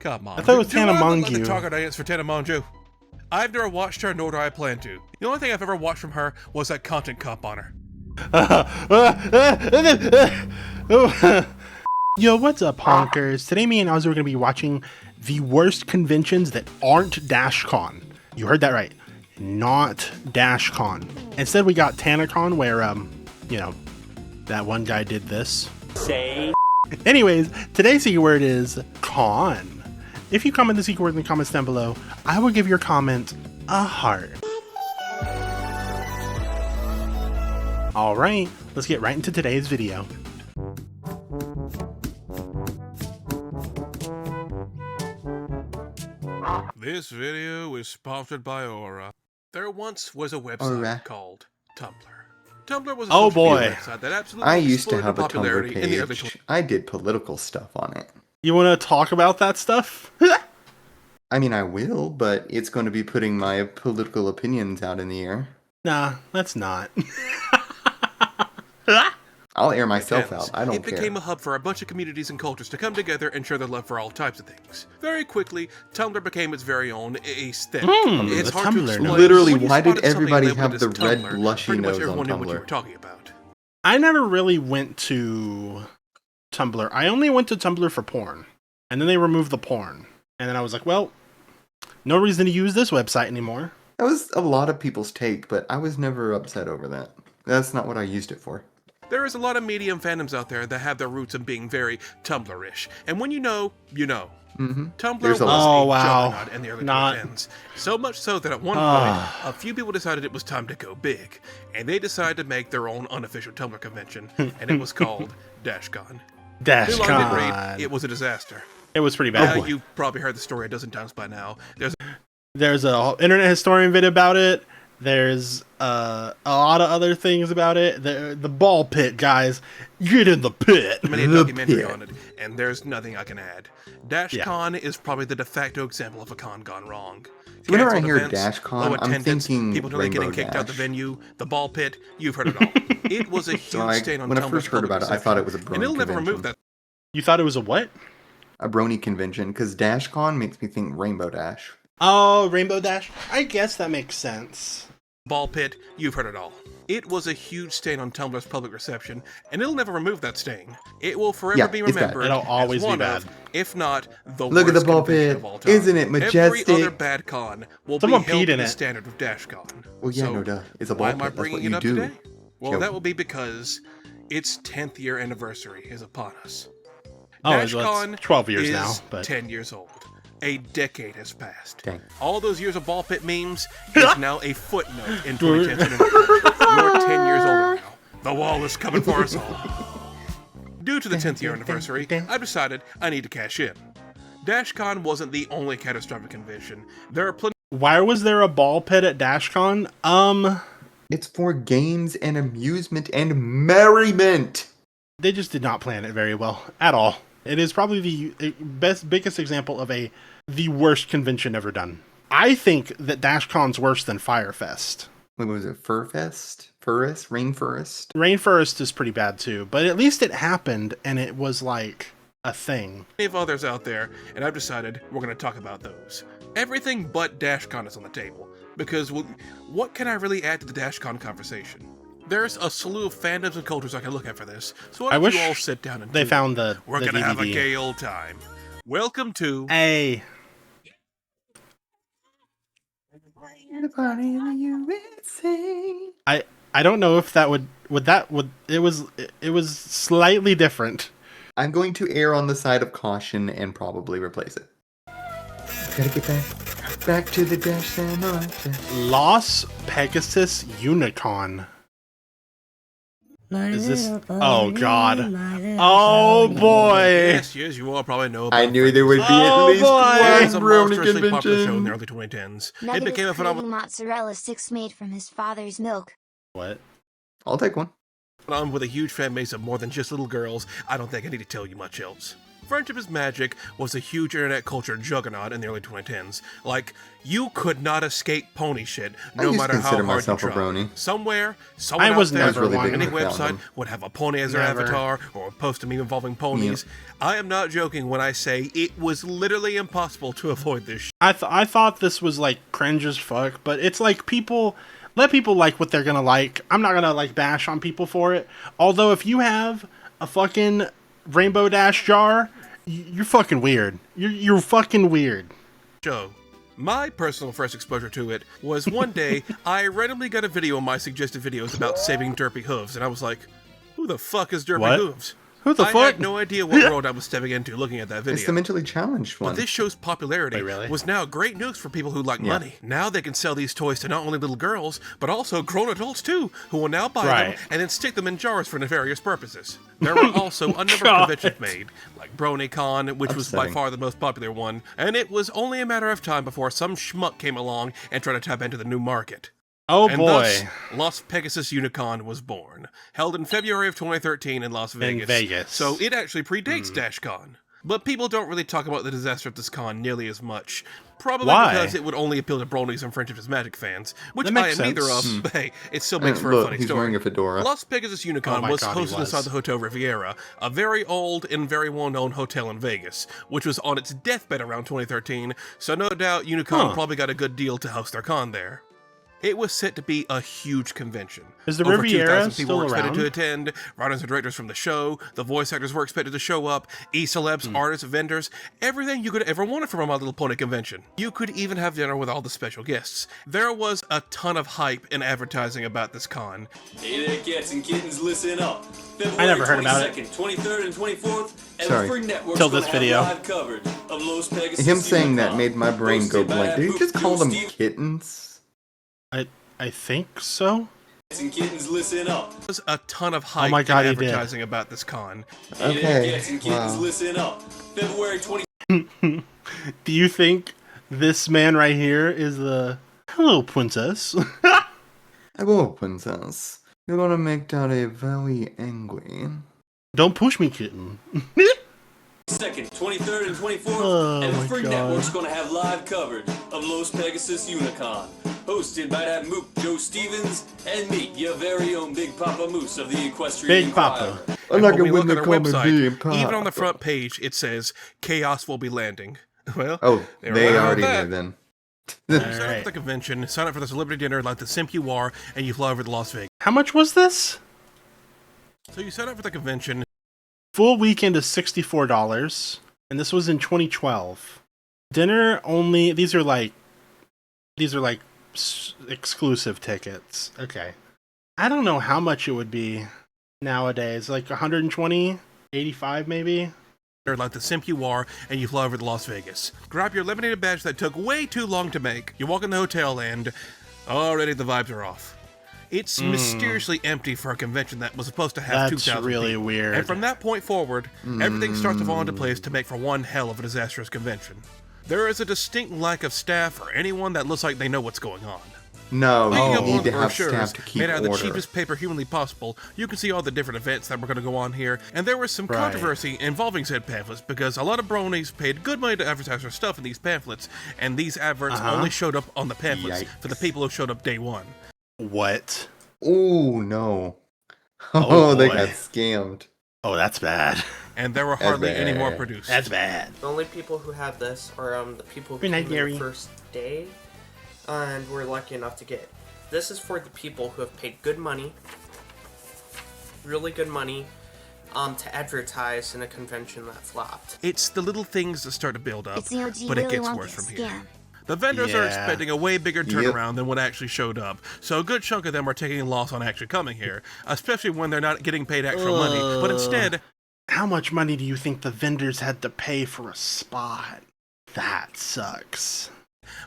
Come on. I thought it was Tana I look like Mongeau. the target audience for Tana Mongeau? I've never watched her, nor do I plan to. The only thing I've ever watched from her was that content comp on her. Yo, what's up, honkers? Today, me and Ozzy are going to be watching the worst conventions that aren't DashCon. You heard that right. Not DashCon. Instead, we got TanaCon, where, you know, that one guy did this. Say. Anyways, today's secret word is con. If you comment the secret word in the comments down below, I will give your comment a heart. Alright, let's get right into today's video. This video is sponsored by Aura. There once was a website called Tumblr. Tumblr was a social media website that absolutely I used to exploded have in a Tumblr popularity in the early page. I did political stuff on it. You want to talk about that stuff? I mean, I will, but it's going to be putting my political opinions out in the air. Nah, let's not. I'll air myself out. I don't It care. became a hub for a bunch of communities and cultures to come together and share their love for all types of things. Very quickly, Tumblr became its very own aesthetic. It's the hard to Tumblr. explain. Literally, When you why did spotted something everybody labeled have as the red Tumblr, blushy pretty much nose everyone on knew what you were Tumblr? talking about. I never really went to Tumblr. I only went to Tumblr for porn. And then they removed the porn. And then I was like, well, no reason to use this website anymore. That was a lot of people's take, but I was never upset over that. That's not what I used it for. There is a lot of media and fandoms out there that have their roots in being very Tumblr-ish. And when you know, you know. Tumblr was There's a lot. juggernaut in the early 2010s. So much so that at one point, a few people decided it was time to go big. And they decided to make their own unofficial Tumblr convention. And it was called DashCon. Too long didn't read, DashCon. it was a disaster. It was pretty bad. You've probably heard the story a dozen times by now. There's a internet historian video about it. There's a lot of other things about it. The ball pit, guys. Get in the pit. Many documentary on it, and there's nothing I can add. DashCon is probably the de facto example of a con gone wrong. Whenever I Canceled hear events, DashCon, low I'm attendance, thinking people nearly Rainbow getting kicked out the Dash. venue, the ball pit. You've heard it all. It was a huge So stain on when I Tumblr's first heard public about it, I thought it was a perception, and it'll brony never remove convention. that. You thought it was a what? A brony convention, because DashCon makes me think Rainbow Dash. Oh, Rainbow Dash? I guess that makes sense. Ball pit, you've heard it all. It was a huge stain on Tumblr's public reception, and it'll never remove that stain. It will forever be it's bad. remembered It'll always as one be bad. of, if not the Look at worst the ball convention pit. of all time. Isn't it majestic? Every other bad con will Someone be held peed to in the it. standard of DashCon. Well, yeah, So, no duh. It's a ball why pit. am I That's what bringing you it up do. today? Well, Joe. that will be because its 10th year anniversary is upon us. Oh, it's DashCon 12 years is now, but 10 years old. A decade has passed. Dang. All those years of ball pit memes is now a footnote in 2010's You're 10 years older now. The wall is coming for us all. Due to the 10th year anniversary, I've decided I need to cash in. DashCon wasn't the only catastrophic convention. There are plenty. why was there a ball pit at DashCon? It's for games and amusement and merriment. They just did not plan it very well at all. It is probably the biggest example of the worst convention ever done. I think that DashCon's worse than Firefest. What was it? Furfest? Furist? Rainforest? Rainforest is pretty bad too, but at least it happened and it was like a thing. Of others out there, and I've decided we're going to talk about those. Everything but DashCon is on the table, because what can I really add to the DashCon conversation? There's a slew of fandoms and cultures I can look at for this, so why I don't wish you all sit down and They tune found in. the We're the gonna have a DVD. gay old time. Welcome to Hey, I don't know if that would it was slightly different. I'm going to err on the side of caution and probably replace it. Gotta get back to the Dash Samurai. Los Pegasus Unicon. Is this? Oh God! Oh boy! Yes, you all probably know about I knew there would be Oh, at least boy. It was a one brony monstrously popular show in the convention. early 2010s. It Nugget became a is creating phenomenon mozzarella sticks made from his father's milk. What? I'll take one. with a huge fan base of more than just little girls. I don't think I need to tell you much else. Friendship is Magic was a huge internet culture juggernaut in the early 2010s. Like, you could not escape pony shit, no matter how hard you myself a tried. brony. Someone out was there, never really one. big any on the website fandom. would have a pony as their Never. avatar, or post a meme involving ponies. I am not joking when I say it was literally impossible to avoid this shit. I thought this was like cringe as fuck, but it's like let people like what they're gonna like. I'm not gonna like bash on people for it. Although if you have a fucking Rainbow Dash jar, you're fucking weird. You're fucking weird. Show. My personal first exposure to it was one day I randomly got a video on my suggested videos about saving derpy hooves, and I was like, who the fuck is derpy What? hooves? Who the I fuck? had no idea what world I was stepping into looking at that video. It's the mentally challenged one. But this show's popularity Wait, really? was now great news for people who like money. Now they can sell these toys to not only little girls, but also grown adults too, who will now buy them Right. and then stick them in jars for nefarious purposes. There were also a number of conventions made, like BronyCon, which was by Upsetting. far the most popular one, and it was only a matter of time before some schmuck came along and tried to tap into the new market. Oh And boy. thus, Las Pegasus Unicon was born, held in February of 2013 in Las Vegas. Vegas. So it actually predates DashCon. But people don't really talk about the disaster of this con nearly as much. Probably Why? because it would only appeal to bronies and Friendship is Magic fans, which That I am makes neither sense. of, but hey, it still makes for a Look, funny he's story. wearing a fedora. Las Pegasus Unicon Oh my was God, he hosted was. inside the Hotel Riviera, a very old and very well-known hotel in Vegas, which was on its deathbed around 2013, so no doubt Unicon probably got a good deal to host their con there. It was set to be a huge convention. Is the Over Riviera 2,000 people were still expected to around? attend, writers and directors from the show, the voice actors were expected to show up, e-celebs, artists, vendors, everything you could ever wanted from a My Little Pony convention. You could even have dinner with all the special guests. There was a ton of hype and advertising about this con. Hey there, cats and kittens, listen up. I never heard about it. 23rd and 24th, Sorry. Every Network's Till this gonna have video. live coverage of Los Pegasus Him saying that Unicon, made my brain go hosted by blank. Did he that just poop call Joe them Stevens kittens? I think so. and kittens, listen up. There was a ton of hype my God, and he did. advertising about this con. Hey there, Okay, cats and kittens, wow. listen up. February 20. Do you think this man right here is the hello princess? Hello, princess. You're gonna make Daddy very angry. Don't push me, kitten. 2nd, 23rd, and 24th, Oh, and my the Free God. Network's gonna have live coverage of Los Pegasus Unicon, hosted by that mook Joe Stevens and me, your very own Big Papa Moose of the Equestrian Big Papa. Inquirer. I'm And not when gonna we win look the at our comedy, website, even on the front page, it says, "Chaos will be landing." Well, Oh, they were they right about already that. knew then. Sign up Alright. for the convention, sign up for the celebrity dinner like the simp you are, and you fly over to Las Vegas. How much was this? So you sign up for the convention, Full weekend is $64, and this was in 2012. Dinner only. These are like exclusive tickets. Okay. I don't know how much it would be nowadays. Like 120, 85 maybe. or like the simp you are, and you fly over to Las Vegas. Grab your laminated badge that took way too long to make. You walk in the hotel and already the vibes are off. It's mysteriously empty for a convention that was supposed to have That's 2,000 really people. weird. And from that point forward, everything starts to fall into place to make for one hell of a disastrous convention. There is a distinct lack of staff or anyone that looks like they know what's going on. No, Speaking you of need long to have brochures staff to keep made out of the order. cheapest paper humanly possible, you can see all the different events that were going to go on here, and there was some Right. controversy involving said pamphlets because a lot of bronies paid good money to advertise their stuff in these pamphlets, and these adverts only showed up on the pamphlets for the people who showed up day one. What? Oh no! Oh, Oh, they boy. got scammed. Oh, that's bad. And there were hardly any more bad. produced. That's bad. The only people who have this are the people who Good night, came in Gary. the first day, and we're lucky enough to get it. This is for the people who have paid good money, really good money, to advertise in a convention that flopped. It's the little things that start to build up, It's the OG but it Willy gets Wonka worse from scam. here. The vendors are Yeah. expecting a way bigger turnaround than what actually showed up, so a good chunk of them are taking a loss on actually coming here, especially when they're not getting paid extra money, but instead, How much money do you think the vendors had to pay for a spot? That sucks.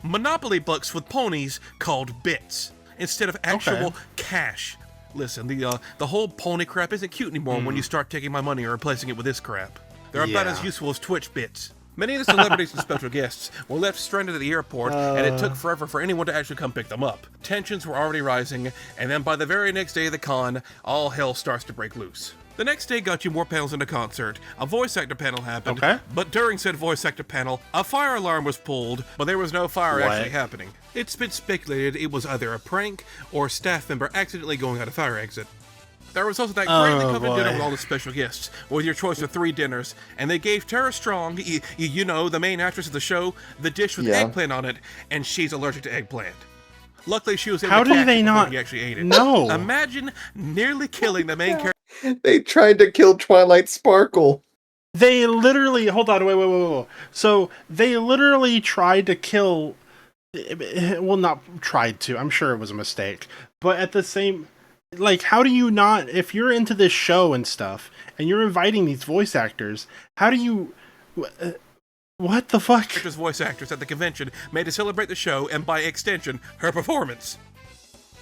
Monopoly books with ponies called bits instead of actual cash. Listen, the whole pony crap isn't cute anymore when you start taking my money and replacing it with this crap. They're about as Yeah. useful as Twitch bits. Many of the celebrities and special guests were left stranded at the airport, and it took forever for anyone to actually come pick them up. Tensions were already rising, and then by the very next day of the con, all hell starts to break loose. The next day got you more panels in the concert. A voice actor panel happened, Okay. but during said voice actor panel, a fire alarm was pulled, but there was no fire What? actually happening. It's been speculated it was either a prank or a staff member accidentally going out a fire exit. There was also that greatly covered dinner with all the special guests, with your choice of 3 dinners, and they gave Tara Strong, you know, the main actress of the show, the dish with eggplant on it, and she's allergic to eggplant. Luckily, she was able How to did catch they it before not he actually ate it. know? Imagine nearly killing the main character. They tried to kill Twilight Sparkle. They literally, hold on, wait. So they literally tried to kill, well, not tried to, I'm sure it was a mistake, but at the same, like, how do you not, if you're into this show and stuff, and you're inviting these voice actors, how do you, what the fuck? Voice actress at the convention made to celebrate the show and, by extension, her performance.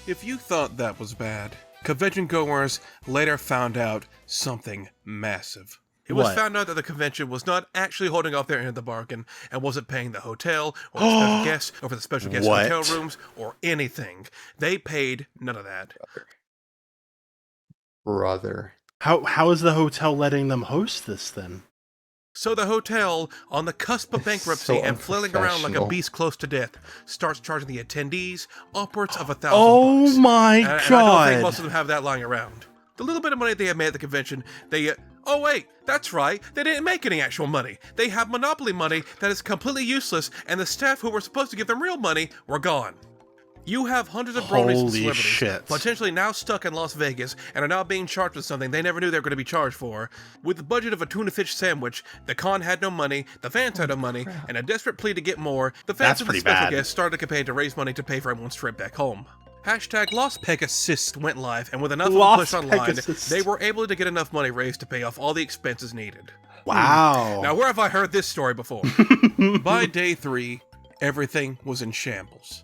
If you thought that was bad, convention goers later found out something massive. It was What? found out that the convention was not actually holding off their end of the bargain and wasn't paying the hotel or the special guests or for the special guest What? hotel rooms or anything. They paid none of that. Brother. How is the hotel letting them host this then? So the hotel, on the cusp of bankruptcy so and flailing around like a unprofessional. beast close to death, starts charging the attendees upwards of $1,000. Oh my And I don't god. think most of them have that lying around. The little bit of money they had made at the convention, oh wait, that's right, they didn't make any actual money. They have monopoly money that is completely useless, and the staff who were supposed to give them real money were gone. You have hundreds of bronies and Holy celebrities shit. potentially now stuck in Las Vegas and are now being charged with something they never knew they were going to be charged for. With the budget of a tuna fish sandwich, the con had no money, the fans had no money, and a desperate plea to get more, the fans That's and the pretty special bad. guests started a campaign to raise money to pay for everyone's trip back home. Hashtag Lost Pegasus went live, and with enough of a Lost push online, Pegasus. they were able to get enough money raised to pay off all the expenses needed. Wow. Now, where have I heard this story before? By day 3, everything was in shambles.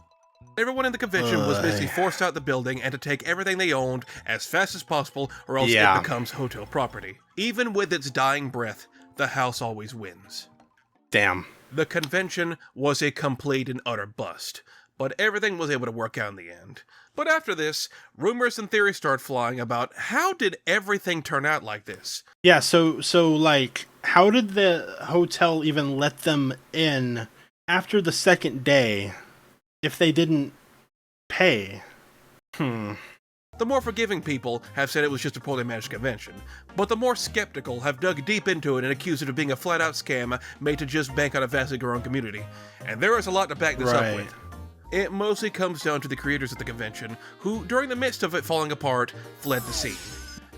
Everyone in the convention was basically forced out the building and to take everything they owned as fast as possible, or else Yeah. it becomes hotel property. Even with its dying breath, the house always wins. Damn. The convention was a complete and utter bust, but everything was able to work out in the end. But after this, rumors and theories start flying about how did everything turn out like this? Yeah, so like, how did the hotel even let them in after the second day if they didn't pay? The more forgiving people have said it was just a poorly managed convention, but the more skeptical have dug deep into it and accused it of being a flat-out scam made to just bank on a vastly growing community. And there is a lot to back this up Right. with. It mostly comes down to the creators of the convention, who, during the midst of it falling apart, fled the scene.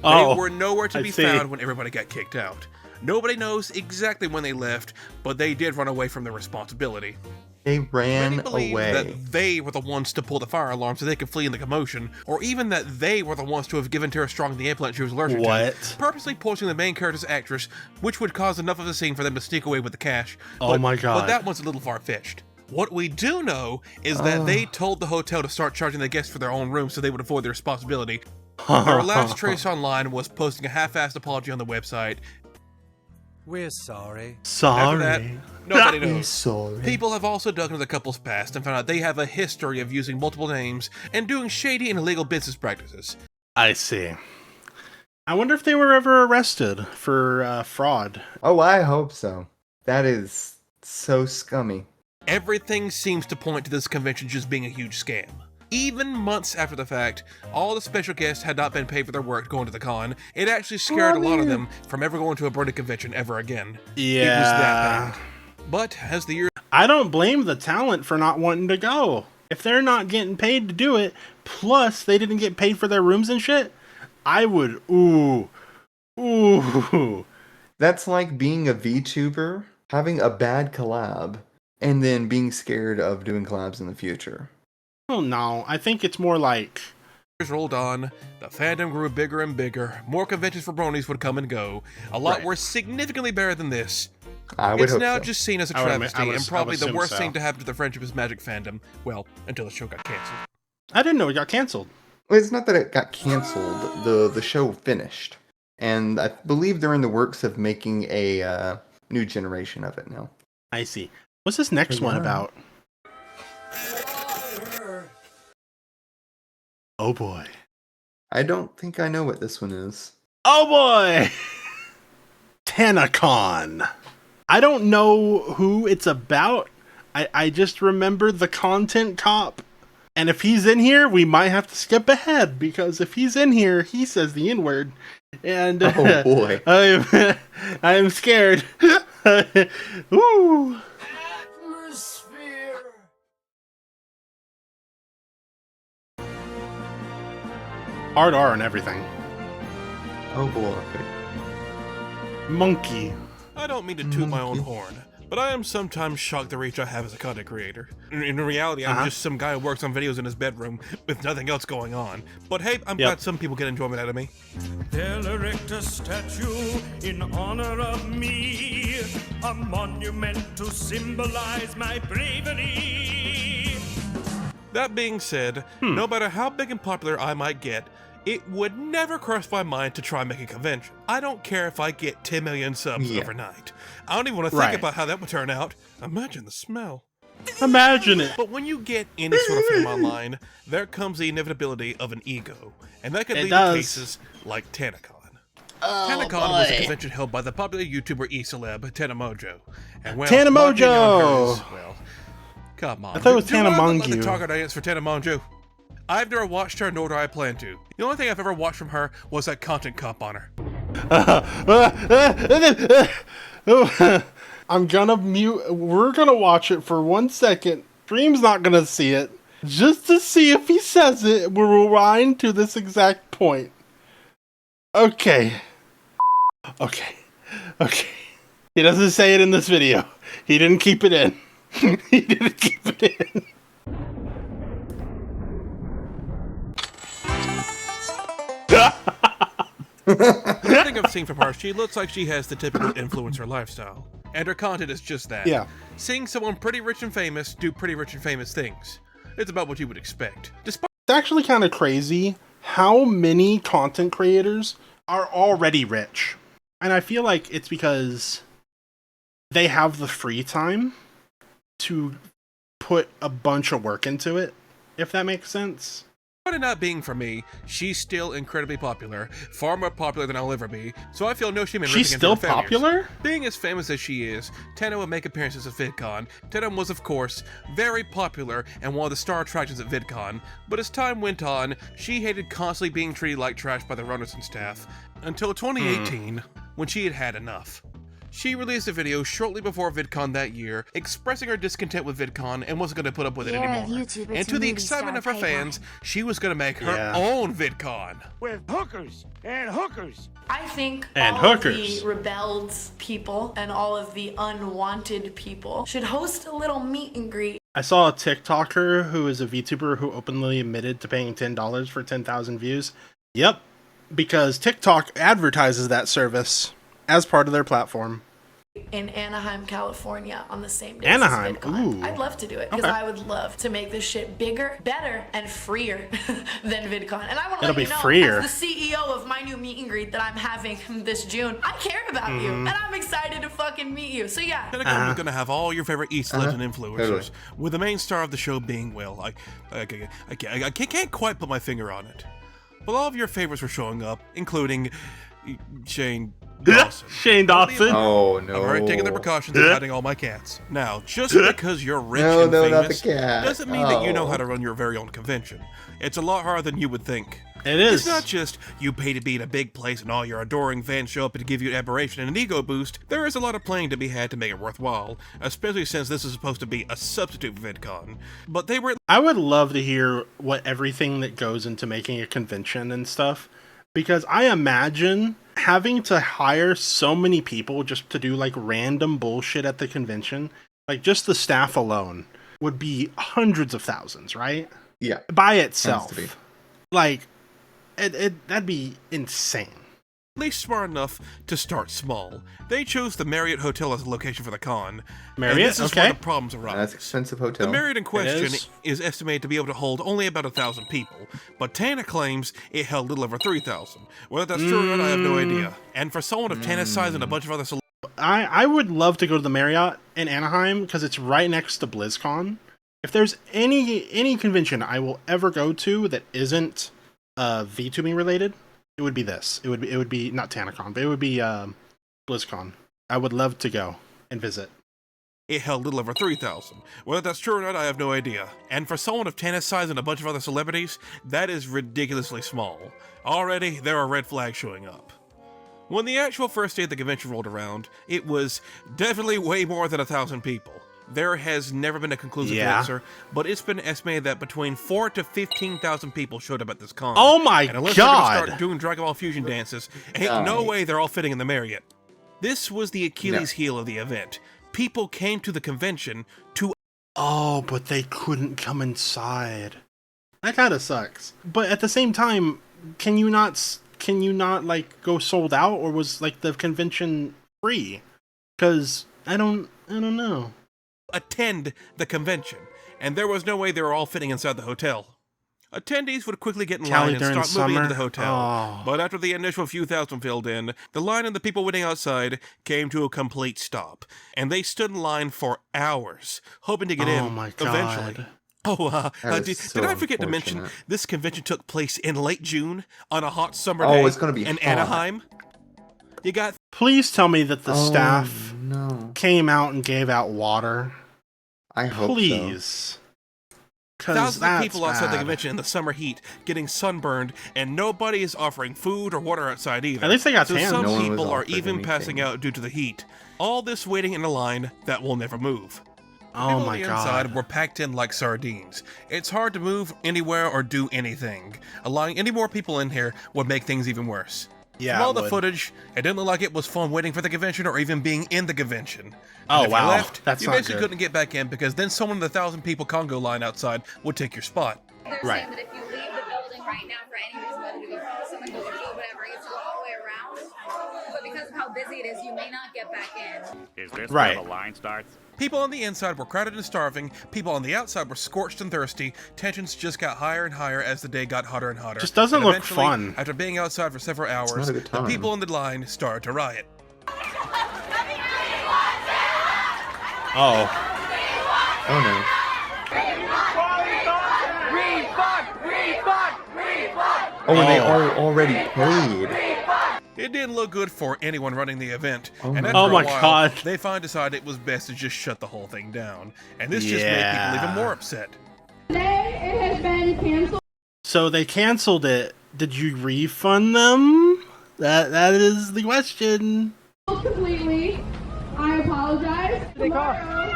Oh, They were nowhere to I be see. found when everybody got kicked out. Nobody knows exactly when they left, but they did run away from their responsibility. They ran Many believe away. that they were the ones to pull the fire alarm so they could flee in the commotion, or even that they were the ones to have given Tara Strong the implant she was allergic What? to, purposely poisoning the main character's actress, which would cause enough of a scene for them to sneak away with the cash. Oh my God. But that one's a little far-fetched. What we do know is that they told the hotel to start charging the guests for their own rooms so they would avoid the responsibility. Their last trace online was posting a half-assed apology on the website. We're sorry. After that, Sorry. nobody I'm knows. sorry. People have also dug into the couple's past and found out they have a history of using multiple names and doing shady and illegal business practices. I see. I wonder if they were ever arrested for fraud. Oh, I hope so. That is so scummy. Everything seems to point to this convention just being a huge scam. Even months after the fact, all the special guests had not been paid for their work going to the con. It actually scared a lot of them from ever going to a Brony convention ever again. It was that bad. But as the years I don't blame the talent for not wanting to go. If they're not getting paid to do it, plus they didn't get paid for their rooms and shit, I would, ooh. That's like being a VTuber, having a bad collab, and then being scared of doing collabs in the future. Oh no, I think it's more like, rolled on, the fandom grew bigger and bigger, more conventions for bronies would come and go. A lot Right. were significantly better than this. I would It's hope now so. just seen as a I would- travesty I would- and I probably would the assume worst so. thing to happen to the Friendship is Magic fandom. Well, until the show got canceled. I didn't know it got canceled. Well, it's not that it got canceled. The show finished, and I believe they're in the works of making a new generation of it now. I see. What's this next one Yeah. about? Oh boy. I don't think I know what this one is. Oh boy! TanaCon. I don't know who it's about. I just remember the content cop. And if he's in here, we might have to skip ahead, because if he's in here, he says the N-word. And Oh boy. I am scared. Woo! Hard R and everything. Oh boy. Monkey. I don't mean to toot my own horn, but I am sometimes shocked at the reach I have as a content creator. In reality, I'm just some guy who works on videos in his bedroom with nothing else going on. But hey, I'm glad some people get enjoyment out of me. They'll erect a statue in honor of me, a monument to symbolize my bravery. That being said, no matter how big and popular I might get, it would never cross my mind to try and make a convention. I don't care if I get 10 million subs overnight. I don't even want to think about how that would turn out. Imagine the smell. Imagine it. But when you get any sort of fame online, there comes the inevitability of an ego. And that could lead to cases like TanaCon. TanaCon was a convention held by the popular YouTuber e-celeb, Tanamojo. And well, Tanamojo! Well, come on. I thought it was Do I look like Tanamongu. the target audience for Tanamojo? I've never watched her, nor do I plan to. The only thing I've ever watched from her was that content cop on her. I'm gonna mute. We're gonna watch it for 1 second. Dream's not gonna see it. Just to see if he says it, we'll rewind to this exact point. Okay. Okay. He doesn't say it in this video. He didn't keep it in. He didn't keep it in. Everything I've seen from her, she looks like she has the typical influencer lifestyle. And her content is just that. Yeah. Seeing someone pretty rich and famous do pretty rich and famous things. It's about what you would expect. Despite It's actually kind of crazy how many content creators are already rich. And I feel like it's because they have the free time to put a bunch of work into it, if that makes sense. it not being for me, she's still incredibly popular, far more popular than I'll ever be, so I feel no shame in ripping She's into still her failures. popular? Being as famous as she is, Tana would make appearances at VidCon. Tana was, of course, very popular and one of the star attractions at VidCon, but as time went on, she hated constantly being treated like trash by the runners and staff, until 2018, when she had had enough. She released a video shortly before VidCon that year, expressing her discontent with VidCon and wasn't going to put up with it anymore. And to the excitement of her fans, she was going to make her own VidCon. With hookers and hookers. I think And all hookers. of the rebelled people and all of the unwanted people should host a little meet and greet. I saw a TikToker who is a VTuber who openly admitted to paying $10 for 10,000 views. Yep, because TikTok advertises that service as part of their platform. In Anaheim, California on the same day Anaheim, as VidCon. ooh. I'd love to do it because Okay. I would love to make this shit bigger, better, and freer than VidCon. And I want to It'll let you be know, freer. as the CEO of my new meet and greet that I'm having this June, I care about you, and I'm excited to fucking meet you. So yeah. VidCon is going to have all your favorite East Legend influencers, Totally. with the main star of the show being Will. I can't quite put my finger on it. But all of your favorites were showing up, including Shane Dawson. Shane Dawson. Oh no! I've already taken the precautions of hiding all my cats. Now, just because you're rich No, and no, not famous the cat. doesn't mean that you know Oh. how to run your very own convention. It's a lot harder than you would think. It is. It's not just you pay to be in a big place and all your adoring fans show up to give you admiration and an ego boost. There is a lot of playing to be had to make it worthwhile, especially since this is supposed to be a substitute for VidCon. But they were I would love to hear what everything that goes into making a convention and stuff, because I imagine having to hire so many people just to do like random bullshit at the convention, like just the staff alone would be hundreds of thousands, right? Yeah. By Has itself. to be. Like that'd be insane. at least smart enough to start small. They chose the Marriott Hotel as the location for the con. Marriott? And this is Okay. where the problems arise. That's expensive hotel. The Marriott in question is. is estimated to be able to hold only about 1,000 people, but Tana claims it held a little over 3,000. Whether that's true or not, I have no idea. And for someone of Tana's size and a bunch of other I would love to go to the Marriott in Anaheim because it's right next to BlizzCon. If there's any convention I will ever go to that isn't VTubing related, it would be this. It would be not TanaCon, but it would be BlizzCon. I would love to go and visit. It held a little over 3,000. Whether that's true or not, I have no idea. And for someone of Tana's size and a bunch of other celebrities, that is ridiculously small. Already, there are red flags showing up. When the actual first day of the convention rolled around, it was definitely way more than 1,000 people. There has never been a conclusive answer, but it's been estimated that between 4,000 to 15,000 people showed up at this con. Oh my and unless god! They're gonna start doing Dragon Ball Fusion dances, ain't no way they're all fitting in the Marriott. This was the Achilles heel of the event. People came to the convention to... Oh, but they couldn't come inside. That kind of sucks. But at the same time, can you not like go sold out, or was like the convention free? Because I don't know. Attend the convention, and there was no way they were all fitting inside the hotel. Attendees would quickly get in line and start moving into the hotel, but after the initial few thousand filled in, the line and the people waiting outside came to a complete stop, and they stood in line for hours, hoping to get in eventually. Did I forget to mention this convention took place in late June on a hot summer day it's gonna be in hot. Anaheim? You got... Please tell me that the staff came out and gave out water. I hope so. Thousands of people outside the convention in the summer heat, getting sunburned, and nobody is offering food or water outside either. At least they got so tan. some people are even passing out due to the heat. All this waiting in a line that will never move. Oh my god. People on the inside were packed in like sardines. It's hard to move anywhere or do anything. Allowing any more people in here would make things even worse. Yeah, From all the footage, it didn't look like it was fun waiting for the convention or even being in the convention. Oh, if wow. You left, That's you not basically good. couldn't get back in because then someone in the 1,000 people Congo line outside would take your spot. They're saying that if you leave the building right now for any reason, whether to go follow someone, go eat, whatever, you have to go all the way around. But because of how busy it is, you may not get back in. Is this where the line starts? People on the inside were crowded and starving. People on the outside were scorched and thirsty. Tensions just got higher and higher as the day got hotter and hotter. Just doesn't And look eventually, fun. After being outside for several hours, not a good the time. people in the line started to riot. Oh. Oh no. Oh, and they are already paid. It didn't look good for anyone running the event, Oh and my after a my while, God. they finally decided it was best to just shut the whole thing down. And this just made people even more upset. Today it has been canceled. So they canceled it. Did you refund them? That is the question. Completely. I apologize. Tomorrow.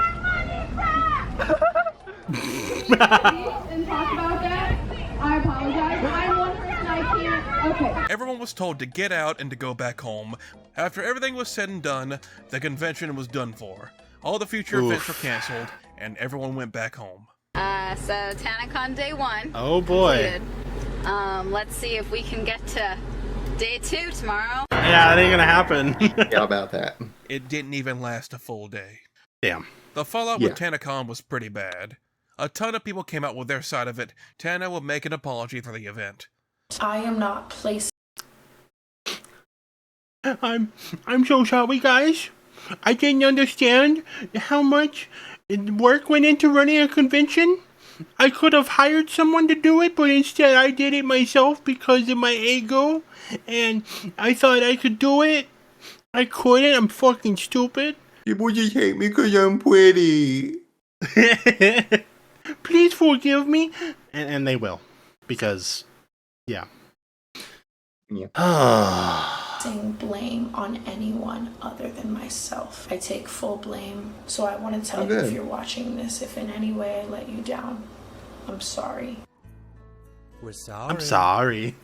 And talk about that. I apologize. I'm one person I can't. Okay. Everyone was told to get out and to go back home. After everything was said and done, the convention was done for. All the future events were canceled, and everyone went back home. So TanaCon day 1. Oh boy. Completed. Let's see if we can get to day 2 tomorrow. Yeah, it ain't gonna happen. Yeah, about that. It didn't even last a full day. Damn. The fallout with TanaCon was pretty bad. A ton of people came out with their side of it. Tana will make an apology for the event. I am not placing. I'm so sorry, guys. I didn't understand how much work went into running a convention. I could have hired someone to do it, but instead I did it myself because of my ego, and I thought I could do it. I couldn't. I'm fucking stupid. People just hate me because I'm pretty. Please forgive me. And they will. Because, yeah. Blame on anyone other than myself. I take full blame, so I want to tell you, if you're watching this, if in any way I let you down, I'm sorry. We're sorry. I'm sorry.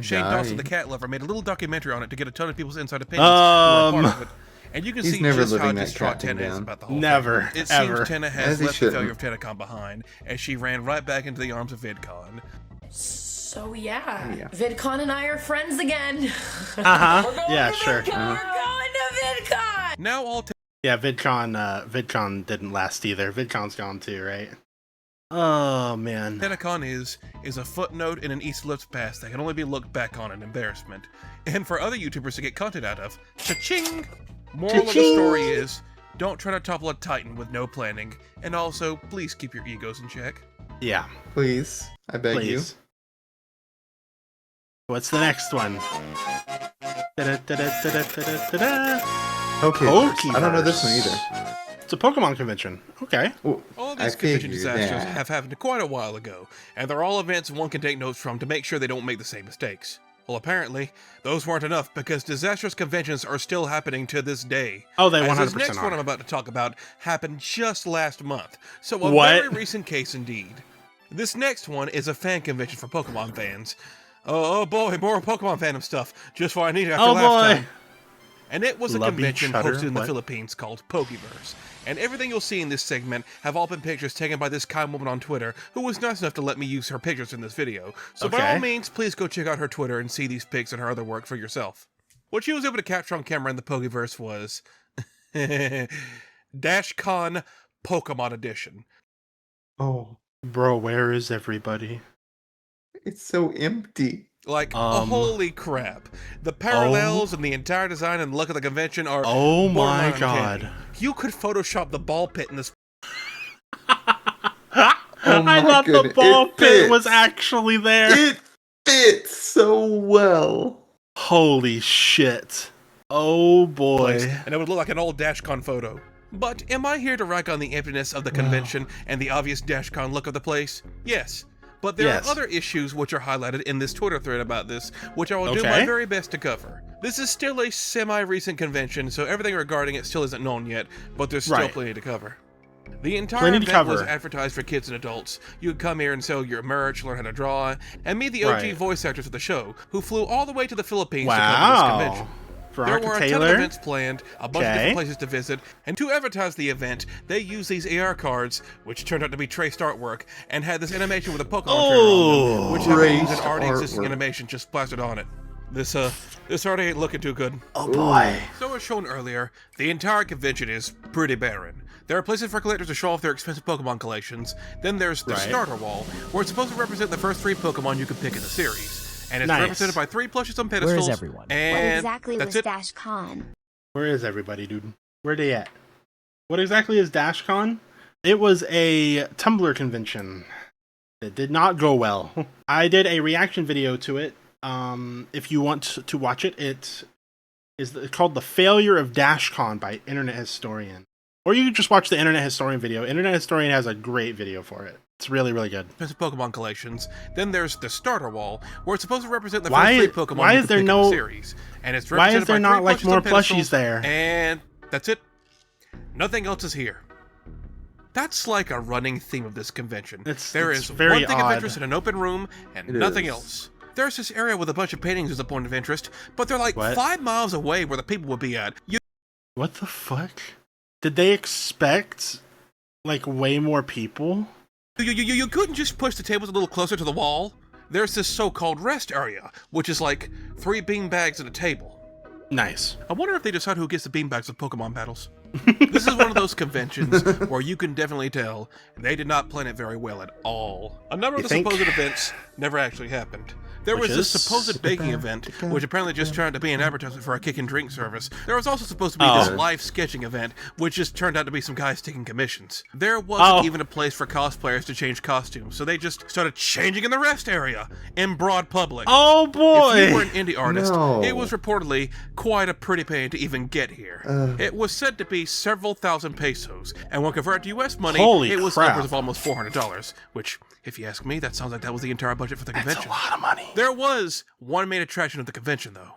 Shane Dawson, the cat lover, made a little documentary on it to get a ton of people's inside opinions. Who are part of it. And you can see just how distraught Tana is about the whole thing. It seems Tana has left the failure of TanaCon behind, as she ran right back into the arms of VidCon. So yeah, VidCon and I are friends again. Yeah, sure. We're going to VidCon. Now all VidCon didn't last either. VidCon's gone too, right? Oh man. TanaCon is a footnote in an East Ellipse past that can only be looked back on in embarrassment. And for other YouTubers to get content out of. Cha-ching! Moral of the story is, don't try to topple a titan with no planning. And also, please keep your egos in check. Yeah. Please. I beg you. What's the next one? Pokeverse. I don't know this one either. It's a Pokemon convention. Okay. Ooh, All these convention disasters have happened quite a while ago, and they're all events one can take notes from to make sure they don't make the same mistakes. Well, apparently, those weren't enough because disastrous conventions are still happening to this day. Oh, they 100% As this next one are. I'm about to talk about happened just last month, so a very recent case indeed. This next one is a fan convention for Pokemon fans. Oh boy, more Pokemon fandom stuff. Just what I needed after last time. And it was a convention hosted in the Philippines called Pokeverse. And everything you'll see in this segment have all been pictures taken by this kind woman on Twitter who was nice enough to let me use her pictures in this video. So by all means, please go check out her Twitter and see these pics and her other work for yourself. What she was able to capture on camera in the Pokeverse was DashCon Pokemon Edition. Oh. Bro, where is everybody? It's so empty. Like, holy crap. The parallels and the entire design and look of the convention are my god. uncanny. You could Photoshop the ball pit in this. I thought the ball pit was actually there. It fits so well. Holy shit. Oh boy. And it would look like an old DashCon photo. But am I here to rag on the emptiness of the convention and the obvious DashCon look of the place? Yes. But there are other issues which are highlighted in this Twitter thread about this, which I will do my very best to cover. This is still a semi-recent convention, so everything regarding it still isn't known yet, but there's still plenty to cover. The entire event was advertised for kids and adults. You could come here and sell your merch, learn how to draw, and meet the OG voice actors of the show, who flew all the way to the Philippines to cover this convention. There were a ton of events planned, a bunch of different places to visit, and to advertise the event, they used these AR cards, which turned out to be traced artwork, and had this animation with a Pokemon trainer on them, which had an already existing animation just plastered on it. This already ain't looking too good. Oh boy. So as shown earlier, the entire convention is pretty barren. There are places for collectors to show off their expensive Pokemon collections. Then there's the starter wall, where it's supposed to represent the first 3 Pokemon you can pick in the series. And it's represented by 3 plushies on pedestals. Where is everyone? And what exactly that's was DashCon? Where is everybody, dude? Where they at? What exactly is DashCon? It was a Tumblr convention. It did not go well. I did a reaction video to it. If you want to watch it, it's called The Failure of DashCon by Internet Historian. Or you can just watch the Internet Historian video. Internet Historian has a great video for it. It's really, really good. Pokemon collections. Then there's the starter wall, where it's supposed to represent the first 3 Pokemon why you is can there pick no, in the series. And it's why is represented there by not 3 like plushies more on pedestals, plushies there? And that's it. Nothing else is here. That's like a running theme of this convention. There is very one thing of odd. interest in an open room, and nothing else. There's this area with a bunch of paintings as a point of interest, but they're like 5 miles away where the people would be at. What the fuck? Did they expect like way more people? You couldn't just push the tables a little closer to the wall. There's this so-called rest area, which is like 3 beanbags and a table. Nice. I wonder if they decide who gets the beanbags with Pokemon battles. This is one of those conventions where you can definitely tell they did not plan it very well at all. A number of the supposed events never actually happened. There was this supposed baking event, which apparently just turned out to be an advertisement for a kick and drink service. There was also supposed to be this live sketching event, which just turned out to be some guys taking commissions. There wasn't even a place for cosplayers to change costumes, so they just started changing in the rest area in broad public. Oh boy! If you were an indie artist, it was reportedly quite a pretty pain to even get here. It was said to be several thousand pesos, and when converted to US money, it was upwards of almost $400, which, if you ask me, that sounds like that was the entire budget for the convention. That's a lot of money. There was one main attraction of the convention, though.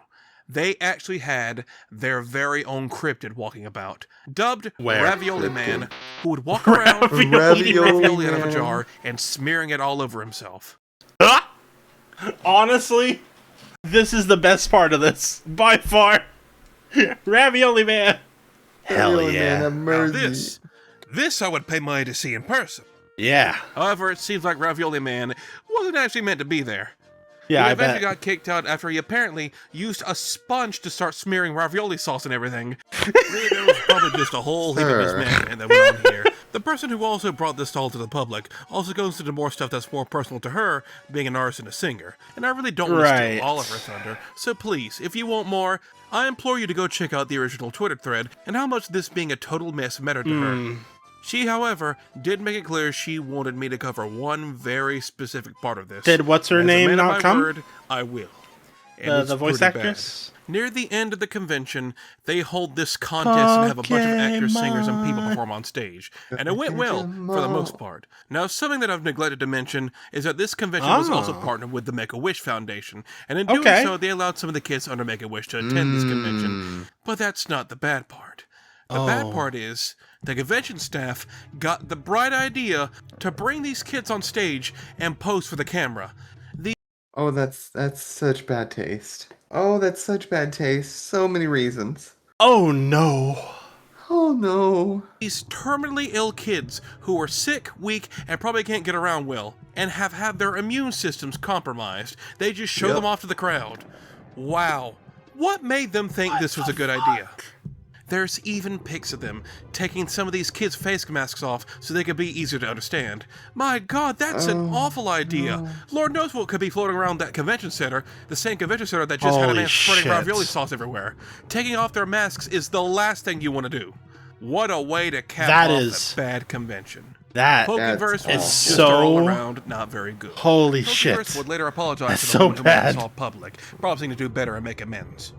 They actually had their very own cryptid walking about, dubbed Ravioli Man, who would walk around eating ravioli out of a jar and smearing it all over himself. Honestly, this is the best part of this, by far. Ravioli Man. Hell yeah. Now this I would pay money to see in person. Yeah. However, it seems like Ravioli Man wasn't actually meant to be there. Yeah, he eventually got kicked out after he apparently used a sponge to start smearing ravioli sauce and everything. Really, there was probably just a whole heap of mismanagement that went on here. The person who also brought this all to the public also goes into more stuff that's more personal to her, being an artist and a singer. And I really don't want to steal all of her thunder, so please, if you want more, I implore you to go check out the original Twitter thread and how much this being a total mess mattered to her. She, however, did make it clear she wanted me to cover one very specific part of this. Did what's her name not come? Word, I will. and the voice pretty actress? bad. Near the end of the convention, they hold this contest and have a bunch of actors, singers, and people perform on stage. And it went well, for the most part. Now, something that I've neglected to mention is that this convention was also partnered with the Make-A-Wish Foundation. And in doing so, they allowed some of the kids under Make-A-Wish to attend this convention. But that's not the bad part. The bad part is the convention staff got the bright idea to bring these kids on stage and pose for the camera. Oh, that's such bad taste. Oh, that's such bad taste. So many reasons. Oh no. Oh no. These terminally ill kids who are sick, weak, and probably can't get around well, and have had their immune systems compromised, they just show them off to the crowd. Wow. What made them think this was a good idea? There's even pics of them taking some of these kids' face masks off so they could be easier to understand. My God, that's an awful idea. No. Lord knows what could be floating around that convention center, the same convention center that just had a man spreading ravioli sauce everywhere. Taking off their masks is the last thing you want to do. What a way to cap off a bad convention. Pokeverse was just all around not very good. Holy Pokeverse would later apologize to the ones who made this all public, promising to do better and make amends.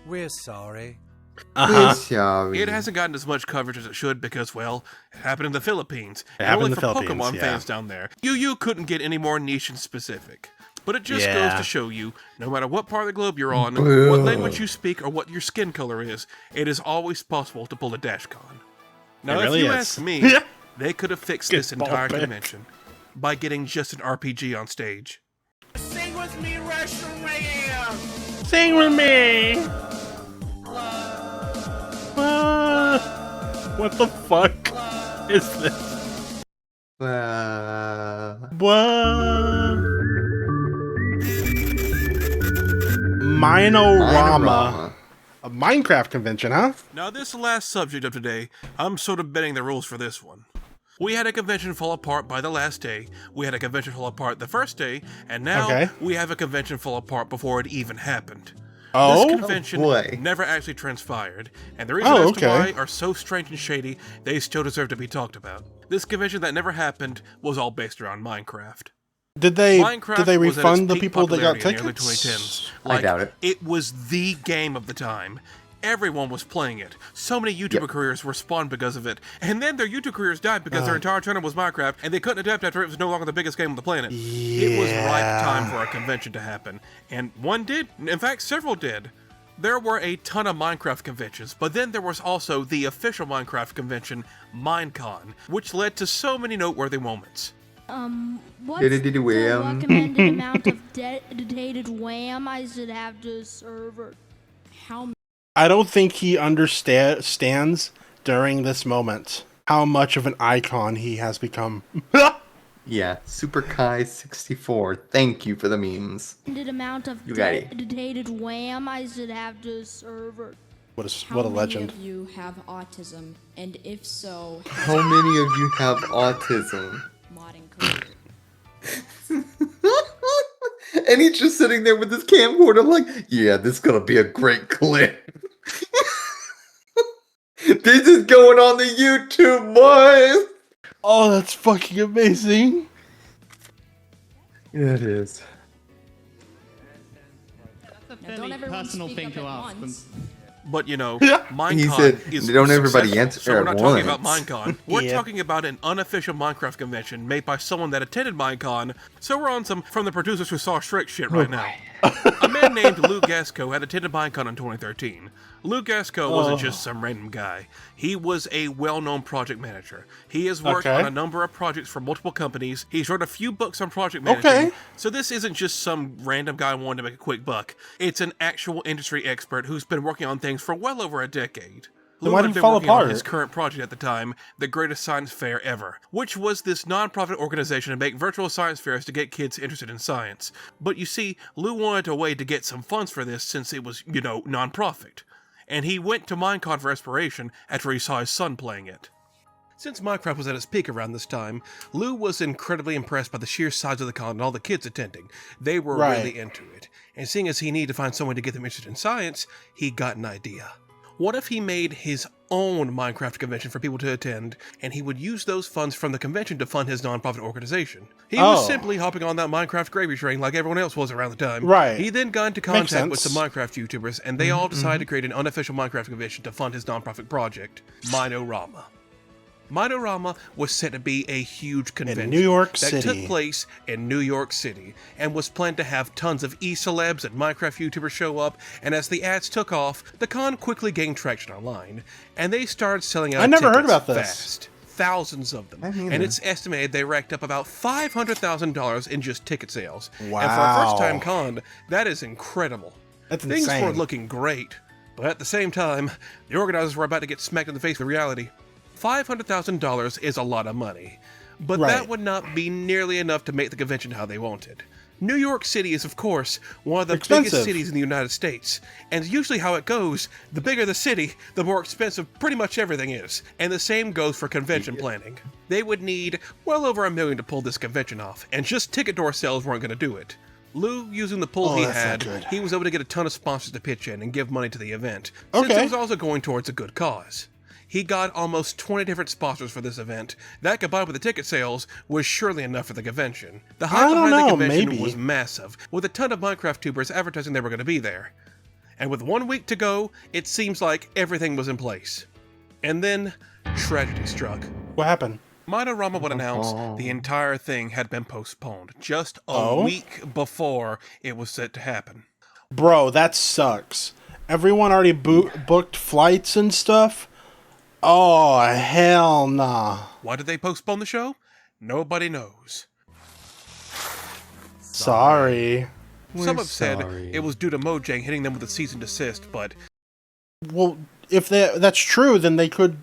We're sorry. It hasn't gotten as much coverage as it should because, well, it happened in the Philippines. Only for Pokemon fans down there. You couldn't get any more niche and specific. But it just goes to show you, no matter what part of the globe you're on, what language you speak, or what your skin color is, it is always possible to pull a DashCon. Now, if you ask me, they could have fixed this entire convention by getting just an RPG on stage. Sing with me, Russian Ram! Sing with me! What the fuck is this? Minorama. A Minecraft convention, huh? Now, this last subject of today, I'm sort of bending the rules for this one. We had a convention fall apart by the last day, we had a convention fall apart the first day, and now we have a convention fall apart before it even happened. This convention never actually transpired, and the reasons as to why are so strange and shady, they still deserve to be talked about. This convention that never happened was all based around Minecraft. Did they refund the people that got tickets? In the early 2010s. I doubt it. It was the game of the time. Everyone was playing it. So many YouTuber careers were spawned because of it. And then their YouTube careers died because their entire channel was Minecraft, and they couldn't adapt after it was no longer the biggest game on the planet. It was ripe time for a convention to happen. And one did. In fact, several did. There were a ton of Minecraft conventions, but then there was also the official Minecraft convention, Minecon, which led to so many noteworthy moments. What's the recommended amount of dedicated wham I should have to server? How many? I don't think he understands during this moment how much of an icon he has become. Yeah, Super Kai 64. Thank you for the memes. Amount of dedicated wham I should have to server. What a legend. How many of you have autism? And if so, how many of you have autism? Modding career. And he's just sitting there with his camcorder like, yeah, this is gonna be a great clip. This is going on the YouTube, boys! Oh, that's fucking amazing. Yeah, it is. That's a fairly personal thing to ask. But, you know, Minecon is don't everybody answer so we're not talking about Minecon. We're talking about an unofficial Minecraft convention made by someone that attended Minecon, so we're on some from the producers who saw Shrek shit right now. A man named Lou Gasco had attended Minecon in 2013. Lou Gasco wasn't just some random guy. He was a well-known project manager. He has worked on a number of projects for multiple companies. He's wrote a few books on project management. So this isn't just some random guy wanting to make a quick buck. It's an actual industry expert who's been working on things for well over a decade. Lou had been working on his current project at the time, the greatest science fair ever, which was this non-profit organization to make virtual science fairs to get kids interested in science. But you see, Lou wanted a way to get some funds for this since it was, you know, non-profit. And he went to Minecon for inspiration after he saw his son playing it. Since Minecraft was at its peak around this time, Lou was incredibly impressed by the sheer size of the con and all the kids attending. They were really into it. And seeing as he needed to find someone to get them interested in science, he got an idea. What if he made his own Minecraft convention for people to attend, and he would use those funds from the convention to fund his nonprofit organization? He was simply hopping on that Minecraft gravy train like everyone else was around the time. Right. He then got into contact with some Minecraft YouTubers, and they all decided to create an unofficial Minecraft convention to fund his nonprofit project, Minorama. Minorama was set to be a huge convention in New York that City. took place in New York City and was planned to have tons of e-celebs and Minecraft YouTubers show up, and as the ads took off, the con quickly gained traction online, and they started selling out I never heard tickets about this. fast. Thousands of them. And it's estimated they racked up about $500,000 in just ticket sales. Wow. And for a first-time con, that is incredible. That's Things insane. were looking great, but at the same time, the organizers were about to get smacked in the face with reality. $500,000 is a lot of money, but that would not be nearly enough to make the convention how they wanted. New York City is, of course, one of the biggest cities in the United States, and usually how it goes, the bigger the city, the more expensive pretty much everything is, and the same goes for convention planning. They would need well over $1 million to pull this convention off, and just ticket door sales weren't going to do it. Lou, using the pull he had, he was able to get a ton of sponsors to pitch in and give money to the event, since it was also going towards a good cause. He got almost 20 different sponsors for this event. That, combined with the ticket sales, was surely enough for the convention. The hype behind the convention was massive, with a ton of Minecraft tubers advertising they were going to be there. And with 1 week to go, it seems like everything was in place. And then, tragedy struck. What happened? Minorama would announce the entire thing had been postponed, just a week before it was set to happen. Bro, that sucks. Everyone already booked flights and stuff? Oh, hell nah. Why did they postpone the show? Nobody knows. Sorry. Some have said it was due to Mojang hitting them with a cease and desist, but... Well, if that's true, then they could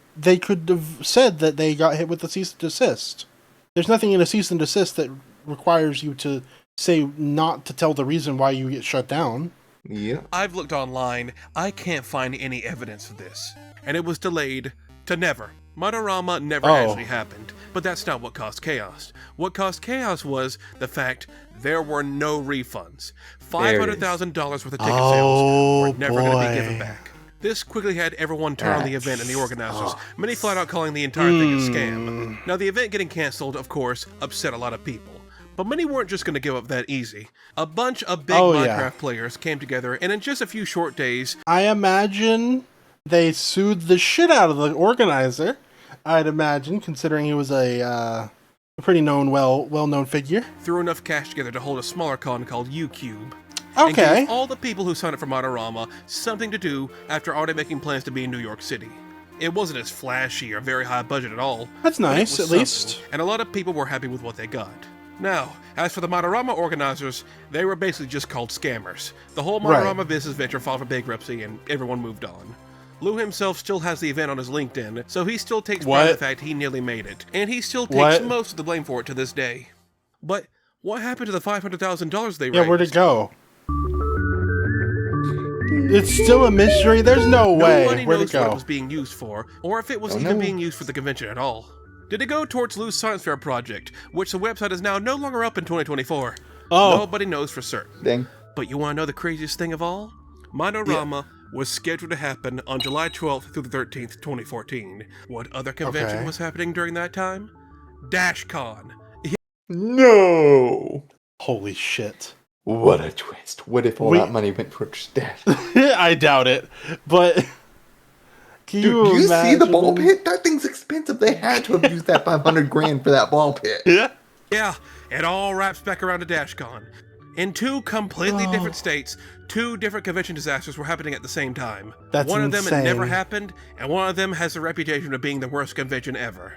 have said that they got hit with the cease and desist. There's nothing in a cease and desist that requires you to say not to tell the reason why you get shut down. Yeah. I've looked online. I can't find any evidence of this. And it was delayed to never. Minorama never actually happened, but that's not what caused chaos. What caused chaos was the fact there were no refunds. $500,000 worth of ticket sales were never going to be given back. This quickly had everyone turn on the event and the organizers, many flat out calling the entire thing a scam. Now, the event getting canceled, of course, upset a lot of people. But many weren't just going to give up that easy. A bunch of big Minecraft players came together, and in just a few short days... I imagine they sued the shit out of the organizer, I'd imagine, considering he was a pretty well-known figure. Threw enough cash together to hold a smaller con called U-Cube. Okay. And gave all the people who signed up for Minorama something to do after already making plans to be in New York City. It wasn't as flashy or very high budget at all. That's nice, at least. And a lot of people were happy with what they got. Now, as for the Minorama organizers, they were basically just called scammers. The whole Minorama business venture filed for bankruptcy and everyone moved on. Lou himself still has the event on his LinkedIn, so he still takes pride in the fact he nearly made it. And he still takes most of the blame for it to this day. But what happened to the $500,000 they raised? Yeah, where'd it go? It's still a mystery. There's no way. Nobody Where'd knows it go? what it was being used for, or if it was even being used for the convention at all. Did it go towards Lou's Science Fair project, which the website is now no longer up in 2024? Nobody knows for certain. Dang. But you want to know the craziest thing of all? Minorama was scheduled to happen on July 12th through the 13th, 2014. What other convention was happening during that time? DashCon. No! Holy shit. What a twist. What if all that money went towards Dash? I doubt it, but... Dude, do you see the ball pit? That thing's expensive. They had to have used that 500 grand for that ball pit. Yeah, it all wraps back around to DashCon. In two completely different states, two different convention disasters were happening at the same time. One of them had never happened, and one of them has the reputation of being the worst convention ever.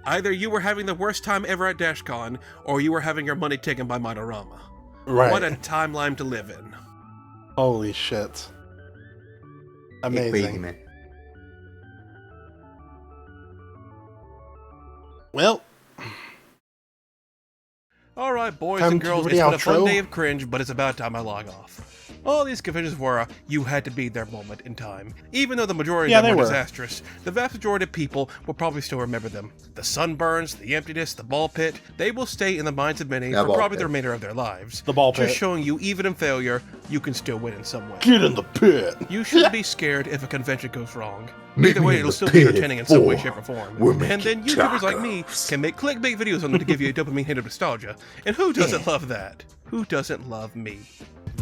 Either you were having the worst time ever at DashCon, or you were having your money taken by Minorama. Right. What a timeline to live in. Holy shit. Amazing. Crazy, man. Well... Alright, boys Time and to girls, do it's the been a fun outro. day of cringe, but it's about time I log off. All these conventions were a you had to be there moment in time. Even though the majority Yeah, of them they were were. disastrous, the vast majority of people will probably still remember them. The sunburns, the emptiness, the ball pit, they will stay in the minds of many Yeah, for ball probably pit. the remainder of their lives. The ball Just pit. showing you, even in failure, you can still win in some way. Get in the pit. You shouldn't be scared if a convention goes wrong. Meet Either me way, in it'll the still be pit entertaining in some way, for shape, or form. we're And making then YouTubers like me tacos. can make clickbait videos on them to give you a dopamine hit of nostalgia. And who doesn't love that? Who doesn't love me?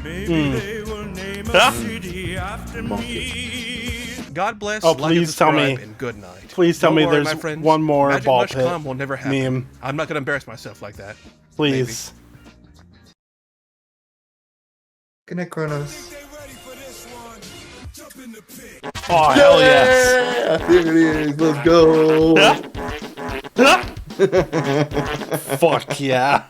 Maybe they will name a city after me. God bless. Oh, like and please tell subscribe, me. And good night. Please tell Don't me worry, there's my friends. one more Magic ball Mush pit Con will never happen. meme. I'm not going to embarrass myself like that. Please. Good night, Kronos. Oh, hell yes. There it is. Let's go. Fuck yeah.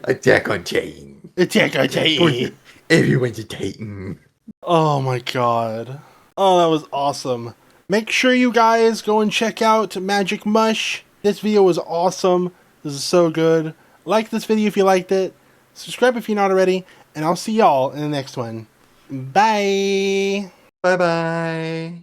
Attack on Titan. Attack on Titan. Everyone's a Titan. Oh my god. Oh, that was awesome. Make sure you guys go and check out MagicMush. This video was awesome. This is so good. Like this video if you liked it. Subscribe if you're not already. And I'll see y'all in the next one. Bye. Bye-bye.